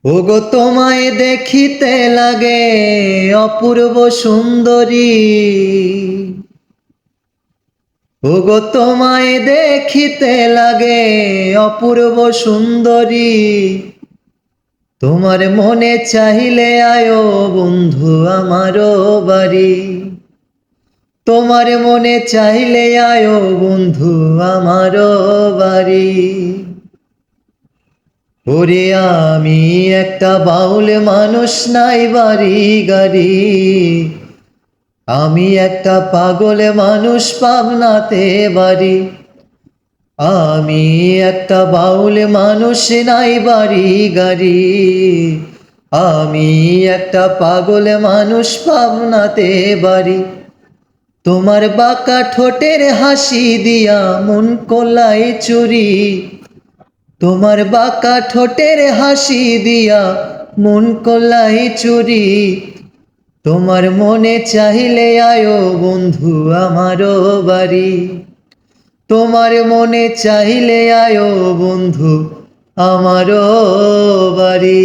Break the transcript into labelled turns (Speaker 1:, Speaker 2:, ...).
Speaker 1: ওগো তোমায় দেখিতে লাগে অপূর্ব সুন্দরী। ওগো তোমায় দেখিতে লাগে অপূর্ব সুন্দরী। তোমার মনে চাহিলে আয়ো বন্ধু আমারও বাড়ি। তোমার মনে চাইলে আয়ো বন্ধু আমারও বাড়ি। ওরে আমি একটা বাউল মানুষ, নাই বাড়ি গাড়ি। আমি একটা পাগল মানুষ, পাবনাতে বাড়ি। আমি একটা বাউল মানুষ, নাই বাড়ি গাড়ি। আমি একটা পাগল মানুষ, পাবনাতে বাড়ি। তোমার বাঁকা ঠোঁটের হাসি দিয়া মন কলাই চুরি। তোমার বাঁকা ঠোঁটের হাসি দিয়া মন কলাই চুরি। তোমার মনে চাহিলে আয়ো বন্ধু আমারও বাড়ি। তোমার মনে চাহিলে আয়ো বন্ধু আমারও বাড়ি।